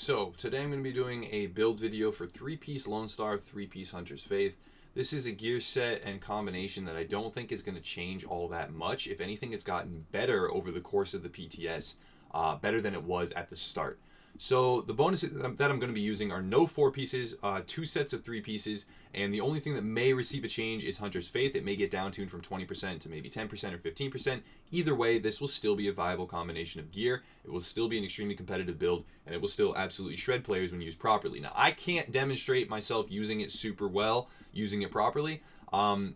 So today I'm going to be doing a build video for 3-piece Lone Star, 3-piece Hunter's Faith. This is a gear set and combination that I don't think is going to change all that much. If anything, it's gotten better over the course of the PTS, better than it was at the start. So the bonuses that I'm going to be using are no 4 pieces, 2 sets of 3 pieces, and the only thing that may receive a change is Hunter's Faith. It may get down-tuned from 20% to maybe 10% or 15%. Either way, this will still be a viable combination of gear. It will still be an extremely competitive build, and it will still absolutely shred players when used properly. Now, I can't demonstrate myself using it super well, using it properly.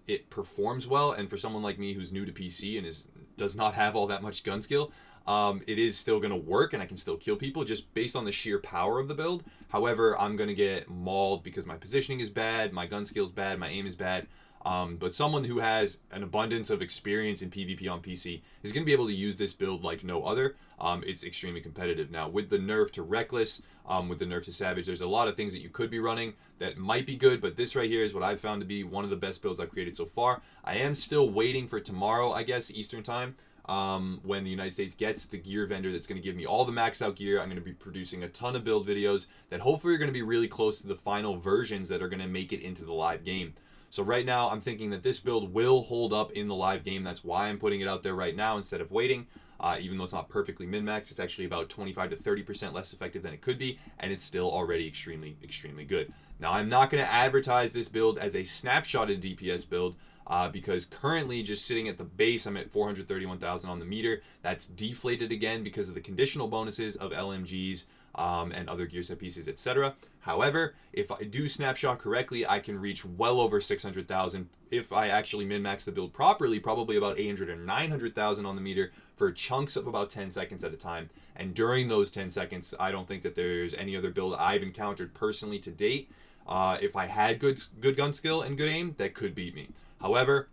It performs well, and for someone like me who's new to PC and does not have all that much gun skill, it is still going to work, and I can still kill people just based on the sheer power of the build. However, I'm going to get mauled because my positioning is bad, my gun skill is bad, my aim is bad. But someone who has an abundance of experience in PvP on PC is going to be able to use this build like no other. It's extremely competitive. Now, with the nerf to Reckless, with the nerf to Savage, there's a lot of things that you could be running that might be good, but this right here is what I've found to be one of the best builds I've created so far. I am still waiting for tomorrow, I guess, Eastern time, when the United States gets the gear vendor that's going to give me all the maxed out gear. I'm going to be producing a ton of build videos that hopefully are going to be really close to the final versions that are going to make it into the live game. So right now, I'm thinking that this build will hold up in the live game. That's why I'm putting it out there right now instead of waiting. Even though it's not perfectly min-maxed, it's actually about 25 to 30% less effective than it could be, and it's still already extremely, extremely good. Now, I'm not going to advertise this build as a snapshotted DPS build, because currently just sitting at the base, I'm at 431,000 on the meter. That's deflated again because of the conditional bonuses of LMGs, and other gear set pieces, etc. However, if I do snapshot correctly, I can reach well over 600,000. If I actually min-max the build properly, probably about 800 or 900,000 on the meter for chunks of about 10 seconds at a time. And during those 10 seconds, I don't think that there's any other build I've encountered personally to date, if I had good gun skill and good aim, that could beat me. However,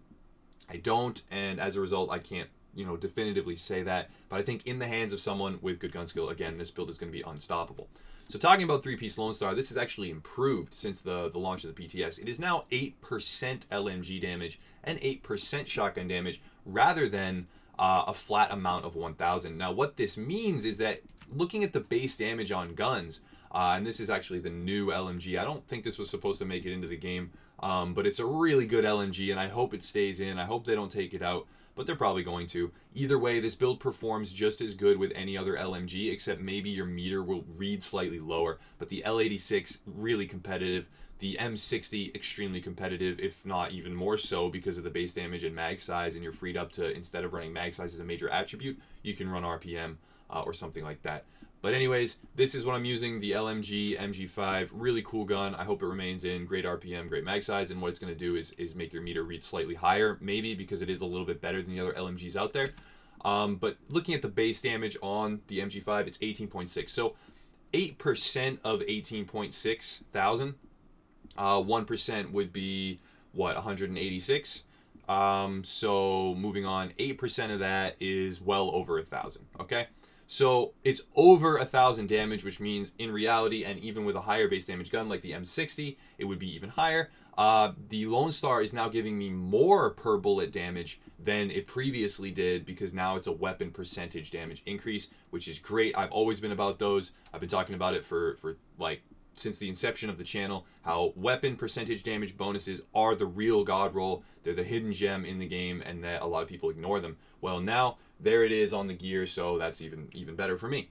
I don't, and as a result, I can't definitively say that, but I think in the hands of someone with good gun skill, again, this build is going to be unstoppable. So talking about 3-piece Lone Star, this has actually improved since the launch of the PTS. It is now 8% LMG damage and 8% shotgun damage rather than a flat amount of 1,000. Now, what this means is that looking at the base damage on guns, and this is actually the new LMG. I don't think this was supposed to make it into the game, but it's a really good LMG, and I hope it stays in. I hope they don't take it out, but they're probably going to. Either way, this build performs just as good with any other LMG, except maybe your meter will read slightly lower. But the L86, really competitive. The M60, extremely competitive, if not even more so because of the base damage and mag size, and you're freed up to, instead of running mag size as a major attribute, you can run RPM or something like that. But anyways, this is what I'm using, the LMG MG5, really cool gun. I hope it remains in, great RPM, great mag size, and what it's going to do is make your meter read slightly higher, maybe because it is a little bit better than the other LMGs out there. But looking at the base damage on the MG5, it's 18.6. So 8% of 18.6 thousand, 1% would be, what, 186? So moving on, 8% of that is well over 1,000, okay? So it's over 1,000 damage, which means in reality, and even with a higher base damage gun like the M60, it would be even higher. The Lone Star is now giving me more per bullet damage than it previously did, because now it's a weapon percentage damage increase, which is great. I've always been about those. I've been talking about it for like since the inception of the channel, how weapon percentage damage bonuses are the real god roll. They're the hidden gem in the game, and that a lot of people ignore them. Well, now there it is on the gear, so that's even better for me.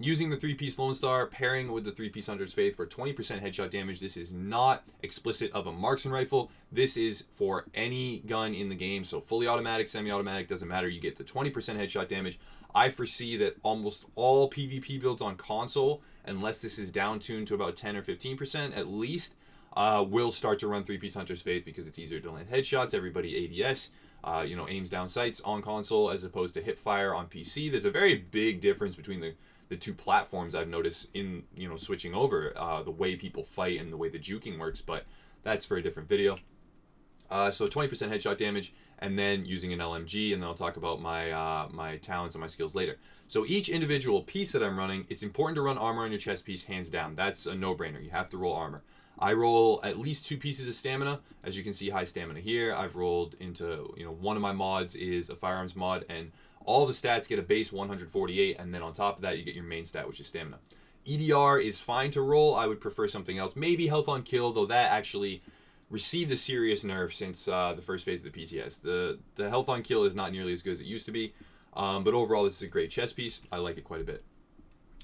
Using the 3-piece Lone Star, pairing with the 3-piece Hunter's Faith for 20% headshot damage. This is not explicit of a marksman rifle. This is for any gun in the game, so fully automatic, semi-automatic, doesn't matter. You get the 20% headshot damage. I foresee that almost all PvP builds on console, unless this is down-tuned to about 10 or 15% at least, will start to run 3-piece Hunter's Faith because it's easier to land headshots. Everybody ADS. Aims down sights on console as opposed to hip fire on PC. There's a very big difference between the two platforms I've noticed in, switching over, the way people fight and the way the juking works, but that's for a different video. So 20% headshot damage, and then using an LMG, and then I'll talk about my talents and my skills later. So each individual piece that I'm running, it's important to run armor on your chest piece, hands down. That's a no-brainer. You have to roll armor. I roll at least 2 pieces of stamina. As you can see, high stamina here. I've rolled into, one of my mods is a firearms mod, and all the stats get a base 148, and then on top of that, you get your main stat, which is stamina. EDR is fine to roll. I would prefer something else. Maybe health on kill, though that actually received a serious nerf since the first phase of the PTS. The health on kill is not nearly as good as it used to be. But overall, this is a great chess piece. I like it quite a bit.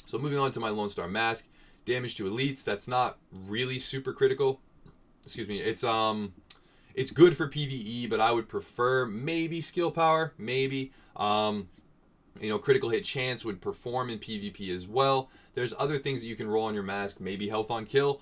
So moving on to my Lone Star Mask. Damage to elites, that's not really super critical. Excuse me. It's good for PvE, but I would prefer maybe skill power. Maybe. Critical hit chance would perform in PvP as well. There's other things that you can roll on your mask. Maybe health on kill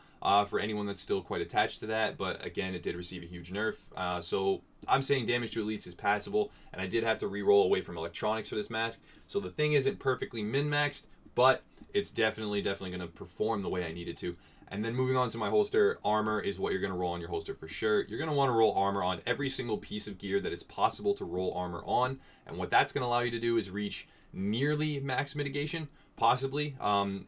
for anyone that's still quite attached to that. But again, it did receive a huge nerf. So I'm saying damage to elites is passable. And I did have to re-roll away from electronics for this mask. So the thing isn't perfectly min-maxed, but it's definitely going to perform the way I need it to. And then moving on to my holster, armor is what you're going to roll on your holster for sure. You're going to want to roll armor on every single piece of gear that it's possible to roll armor on. And what that's going to allow you to do is reach nearly max mitigation, possibly.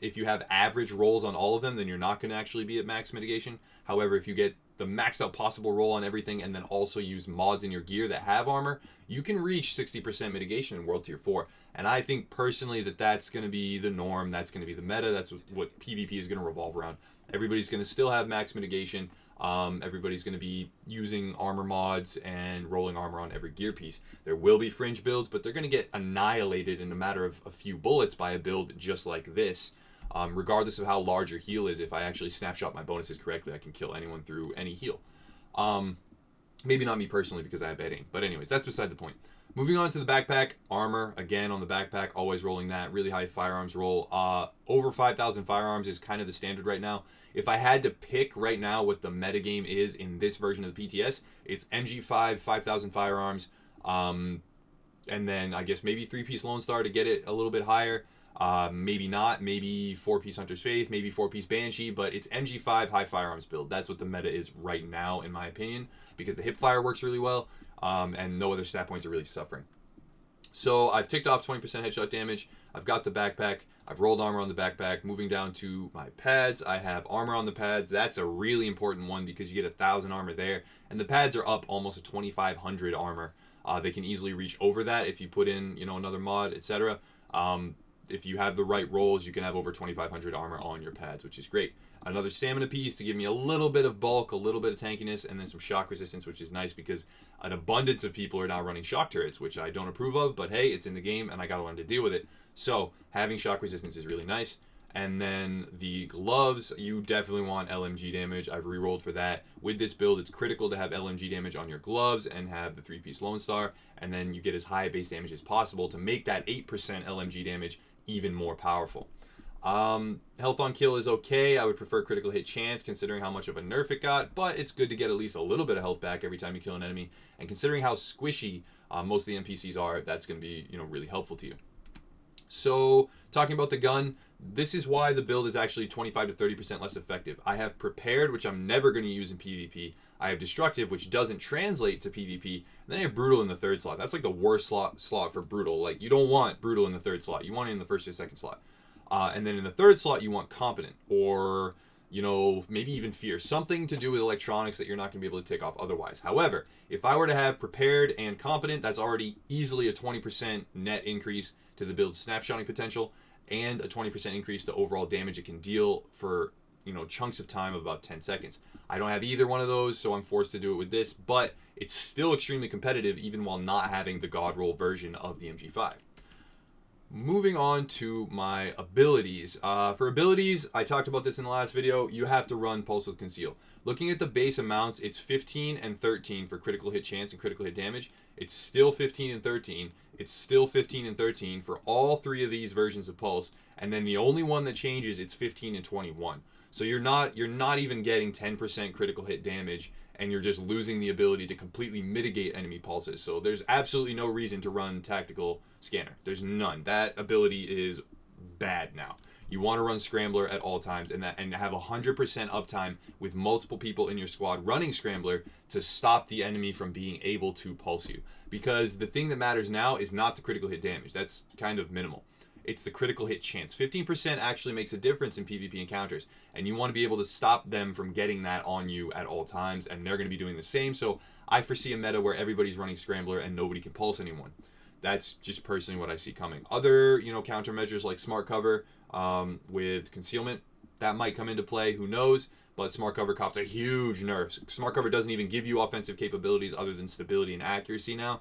If you have average rolls on all of them, then you're not going to actually be at max mitigation. However, if you get the maxed out possible roll on everything and then also use mods in your gear that have armor, you can reach 60% mitigation in World Tier 4. And I think personally that that's going to be the norm. That's going to be the meta. That's what PvP is going to revolve around. Everybody's going to still have max mitigation. Everybody's going to be using armor mods and rolling armor on every gear piece. There will be fringe builds, but they're going to get annihilated in a matter of a few bullets by a build just like this. Regardless of how large your heal is, if I actually snapshot my bonuses correctly, I can kill anyone through any heal. Maybe not me personally because I have bad aim. But anyways, that's beside the point. Moving on to the backpack, armor, again on the backpack, always rolling that, really high firearms roll. Over 5,000 firearms is kind of the standard right now. If I had to pick right now what the metagame is in this version of the PTS, it's MG5, 5,000 firearms, and then I guess maybe 3-piece Lone Star to get it a little bit higher. Maybe not, maybe 4-piece Hunter's Faith, maybe 4-piece Banshee, but it's MG5 high firearms build. That's what the meta is right now, in my opinion, because the hipfire works really well. And no other stat points are really suffering. So I've ticked off 20% headshot damage. I've got the backpack. I've rolled armor on the backpack. Moving down to my pads, I have armor on the pads. That's a really important one because you get 1,000 armor there. And the pads are up almost a 2,500 armor. They can easily reach over that if you put in, another mod, etc. If you have the right rolls, you can have over 2,500 armor on your pads, which is great. Another stamina piece to give me a little bit of bulk, a little bit of tankiness, and then some shock resistance, which is nice because an abundance of people are now running shock turrets, which I don't approve of, but hey, it's in the game and I gotta learn to deal with it. So having shock resistance is really nice. And then the gloves, you definitely want LMG damage. I've re-rolled for that. With this build, it's critical to have LMG damage on your gloves and have the 3-piece Lone Star, and then you get as high base damage as possible to make that 8% LMG damage even more powerful. Health on kill is okay. I would prefer critical hit chance considering how much of a nerf it got, but it's good to get at least a little bit of health back every time you kill an enemy. And considering how squishy most of the NPCs are, that's going to be really helpful to you. So talking about the gun, this is why the build is actually 25 to 30% less effective. I have prepared, which I'm never going to use in PvP. I have destructive, which doesn't translate to PvP. And then I have brutal in the 3rd slot. That's like the worst slot for brutal. Like, you don't want brutal in the 3rd slot. You want it in the 1st or 2nd slot. And then in the 3rd slot, you want competent or, maybe even fierce. Something to do with electronics that you're not going to be able to tick off otherwise. However, if I were to have prepared and competent, that's already easily a 20% net increase to the build's snapshotting potential and a 20% increase to overall damage it can deal for, chunks of time of about 10 seconds. I don't have either one of those, so I'm forced to do it with this, but it's still extremely competitive even while not having the God roll version of the MG5. Moving on to my abilities. For abilities, I talked about this in the last video, you have to run Pulse with Conceal. Looking at the base amounts, it's 15 and 13 for critical hit chance and critical hit damage. It's still 15 and 13. It's still 15 and 13 for all 3 of these versions of Pulse. And then the only one that changes, it's 15 and 21. So you're not even getting 10% critical hit damage, and you're just losing the ability to completely mitigate enemy pulses. So there's absolutely no reason to run Tactical Scanner. There's none. That ability is bad now. You want to run Scrambler at all times and have 100% uptime with multiple people in your squad running Scrambler to stop the enemy from being able to pulse you. Because the thing that matters now is not the critical hit damage. That's kind of minimal. It's the critical hit chance. 15% actually makes a difference in PvP encounters, and you want to be able to stop them from getting that on you at all times, and they're going to be doing the same. So I foresee a meta where everybody's running Scrambler and nobody can pulse anyone. That's just personally what I see coming. Other, you know, countermeasures like smart cover with concealment, that might come into play. Who knows? But smart cover cops a huge nerf. Smart cover doesn't even give you offensive capabilities other than stability and accuracy now.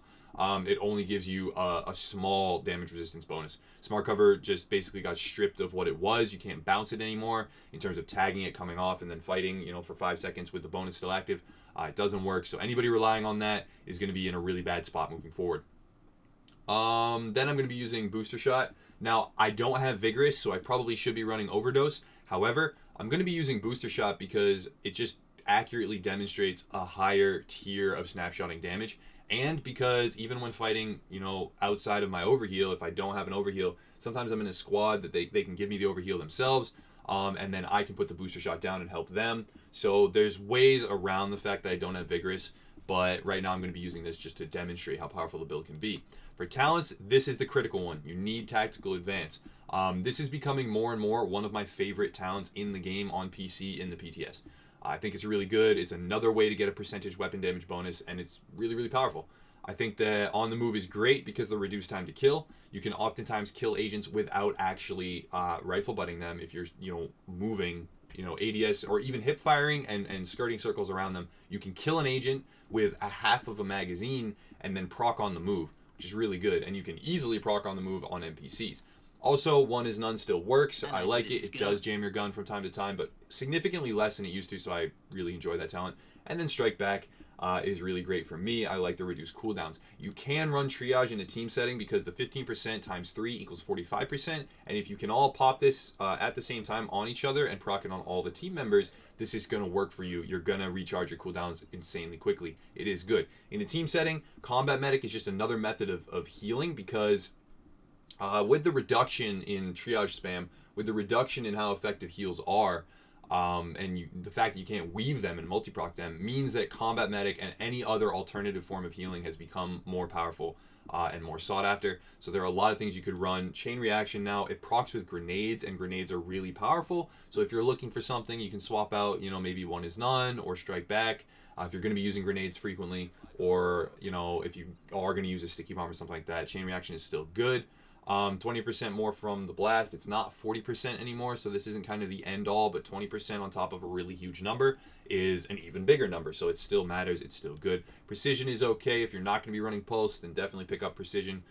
It only gives you a small damage resistance bonus. Smart cover just basically got stripped of what it was. You can't bounce it anymore in terms of tagging it, coming off, and then fighting, you know, for 5 seconds with the bonus still active. It doesn't work. So anybody relying on that is going to be in a really bad spot moving forward. Then I'm going to be using Booster Shot. Now, I don't have Vigorous, so I probably should be running Overdose. However, I'm going to be using Booster Shot because it just accurately demonstrates a higher tier of snapshotting damage. And because even when fighting, you know, outside of my overheal, if I don't have an overheal, sometimes I'm in a squad that they can give me the overheal themselves. And then I can put the Booster Shot down and help them. So there's ways around the fact that I don't have Vigorous. But right now I'm going to be using this just to demonstrate how powerful the build can be. For talents, this is the critical one. You need Tactical Advance. This is becoming more and more one of my favorite talents in the game on PC in the PTS. I think it's really good. It's another way to get a percentage weapon damage bonus, and it's really, really powerful. I think that On the Move is great because of the reduced time to kill. You can oftentimes kill agents without actually rifle butting them if you're, you know, moving, you know, ADS or even hip firing and skirting circles around them. You can kill an agent with a half of a magazine and then proc On the Move, which is really good. And you can easily proc On the Move on NPCs. Also, One is None still works. I like it. It does jam your gun from time to time, but significantly less than it used to, so I really enjoy that talent. And then Strike Back is really great for me. I like the reduced cooldowns. You can run Triage in a team setting because the 15% times 3 equals 45%. And if you can all pop this at the same time on each other and proc it on all the team members, this is going to work for you. You're going to recharge your cooldowns insanely quickly. It is good. In a team setting, Combat Medic is just another method of healing because with the reduction in triage spam, with the reduction in how effective heals are, and the fact that you can't weave them and multi-proc them means that Combat Medic and any other alternative form of healing has become more powerful and more sought after. So there are a lot of things you could run. Chain Reaction now, it procs with grenades, and grenades are really powerful. So if you're looking for something, you can swap out, you know, maybe One is None or Strike Back if you're going to be using grenades frequently, or, you know, if you are going to use a Sticky Bomb or something like that. Chain Reaction is still good. 20% more from the blast. It's not 40% anymore, so this isn't kind of the end all, but 20% on top of a really huge number is an even bigger number, so it still matters. It's still good. Precision is okay. If you're not going to be running pulse, then definitely pick up precision.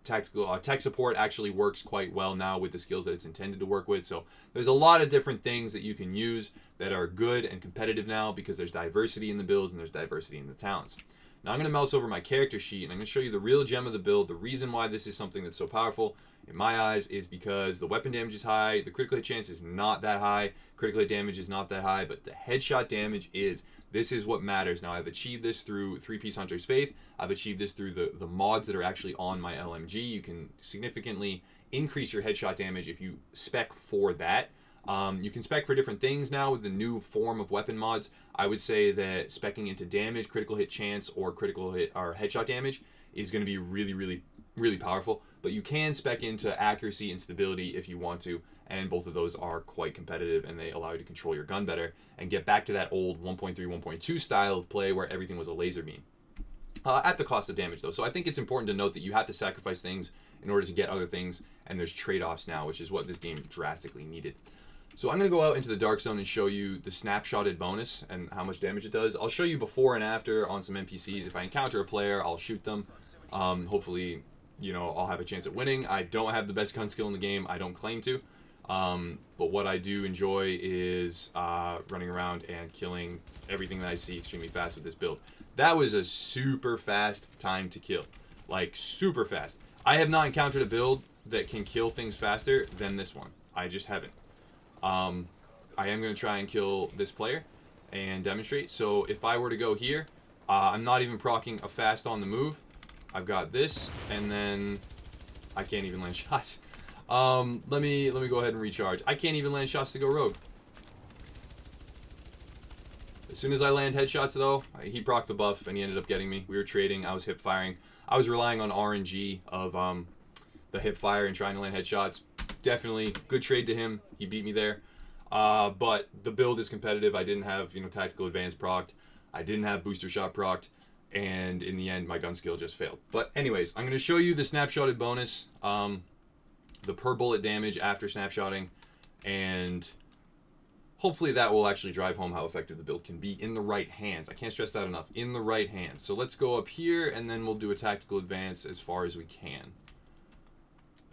Tech support actually works quite well now with the skills that it's intended to work with, so there's a lot of different things that you can use that are good and competitive now because there's diversity in the builds and there's diversity in the talents. Now I'm going to mouse over my character sheet and I'm going to show you the real gem of the build. The reason why this is something that's so powerful in my eyes is because the weapon damage is high, the critical hit chance is not that high, critical hit damage is not that high, but the headshot damage is. This is what matters. Now I've achieved this through 3-piece Hunter's Faith. I've achieved this through the mods that are actually on my LMG. You can significantly increase your headshot damage if you spec for that. You can spec for different things now with the new form of weapon mods. I would say that speccing into damage, critical hit chance, or critical hit or headshot damage is going to be really, really, really powerful. But you can spec into accuracy and stability if you want to, and both of those are quite competitive, and they allow you to control your gun better and get back to that old 1.3, 1.2 style of play where everything was a laser beam. At the cost of damage, though. So I think it's important to note that you have to sacrifice things in order to get other things, and there's trade-offs now, which is what this game drastically needed. So I'm going to go out into the Dark Zone and show you the snapshotted bonus and how much damage it does. I'll show you before and after on some NPCs. If I encounter a player, I'll shoot them. Hopefully, you know, I'll have a chance at winning. I don't have the best gun skill in the game. I don't claim to. But what I do enjoy is running around and killing everything that I see extremely fast with this build. That was a super fast time to kill. Like, super fast. I have not encountered a build that can kill things faster than this one. I just haven't. I am going to try and kill this player and demonstrate. So if I were to go here, I'm not even proccing a fast on the move. I've got this, and then I can't even land shots. Let me go ahead and recharge. I can't even land shots to go rogue. As soon as I land headshots, though, he procced the buff, and he ended up getting me. We were trading. I was hip firing. I was relying on RNG of the hip fire and trying to land headshots. Definitely good trade to him. He beat me there. But the build is competitive. I didn't have, you know, tactical advance procced. I didn't have booster shot procced. and in the end my gun skill just failed. But anyways, I'm going to show you the snapshotted bonus, the per bullet damage after snapshotting, and hopefully that will actually drive home how effective the build can be in the right hands. I can't stress that enough, in the right hands. So let's go up here and then we'll do a tactical advance as far as we can.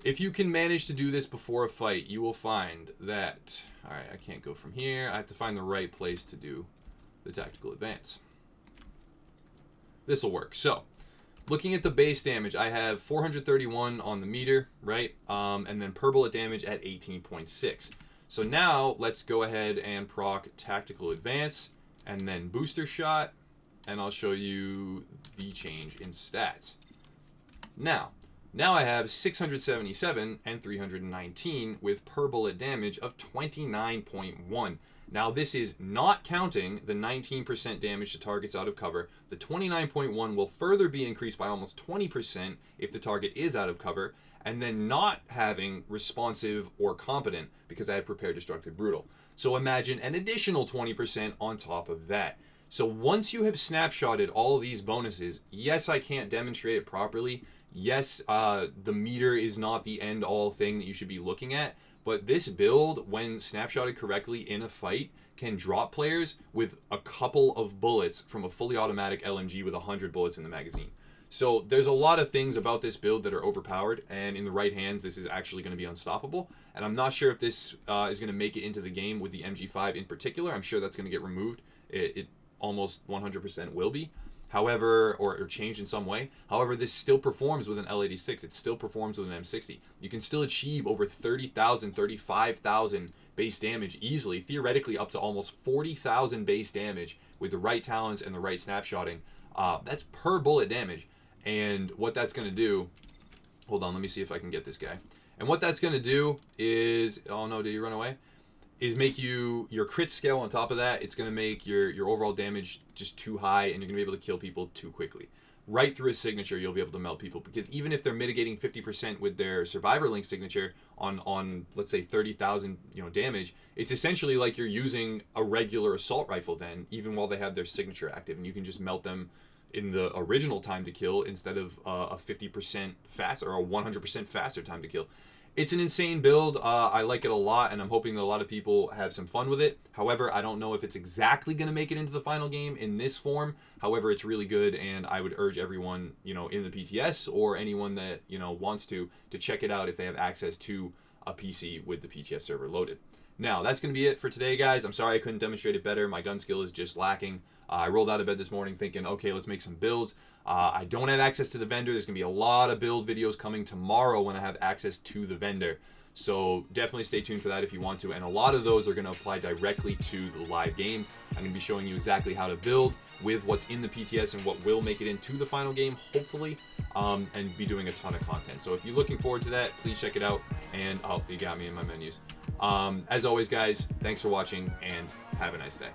If you can manage to do this before a fight, you will find that, alright, I can't go from here. I have to find the right place to do the tactical advance. This will work. So, looking at the base damage, I have 431 on the meter, right? And then per bullet damage at 18.6. So now, let's go ahead and proc tactical advance, and then booster shot, and I'll show you the change in stats. Now I have 677 and 319 with per bullet damage of 29.1. Now this is not counting the 19% damage to targets out of cover. The 29.1 will further be increased by almost 20% if the target is out of cover, and then not having responsive or competent because I have prepared destructive brutal. So imagine an additional 20% on top of that. So once you have snapshotted all these bonuses, yes, I can't demonstrate it properly. Yes, the meter is not the end-all thing that you should be looking at, but this build, when snapshotted correctly in a fight, can drop players with a couple of bullets from a fully automatic LMG with 100 bullets in the magazine. So there's a lot of things about this build that are overpowered, and in the right hands, this is actually going to be unstoppable. And I'm not sure if this is going to make it into the game with the MG5 in particular. I'm sure that's going to get removed. It almost 100% will be. However, or changed in some way. However, this still performs with an L86. It still performs with an M60. You can still achieve over 30,000, 35,000 base damage easily, theoretically up to almost 40,000 base damage with the right talents and the right snapshotting. That's per bullet damage. And what that's going to do, hold on, let me see if I can get this guy. And what that's going to do is, oh no, did he run away? Is make you your crit scale on top of that. It's going to make your overall damage just too high, and you're going to be able to kill people too quickly. Right through a signature, you'll be able to melt people, because even if they're mitigating 50% with their survivor link signature on let's say 30,000 damage, it's essentially like you're using a regular assault rifle then, even while they have their signature active, and you can just melt them in the original time to kill instead of a 50% faster or a 100% faster time to kill. It's an insane build. I like it a lot, and I'm hoping that a lot of people have some fun with it. However, I don't know if it's exactly going to make it into the final game in this form. However, it's really good, and I would urge everyone, in the PTS or anyone that, wants to check it out if they have access to a PC with the PTS server loaded. Now, that's going to be it for today, guys. I'm sorry I couldn't demonstrate it better. My gun skill is just lacking. I rolled out of bed this morning thinking, okay, let's make some builds. I don't have access to the vendor. There's going to be a lot of build videos coming tomorrow when I have access to the vendor. So definitely stay tuned for that if you want to. And a lot of those are going to apply directly to the live game. I'm going to be showing you exactly how to build with what's in the PTS and what will make it into the final game, hopefully, and be doing a ton of content. So if you're looking forward to that, please check it out. And you got me in my menus. As always, guys, thanks for watching and have a nice day.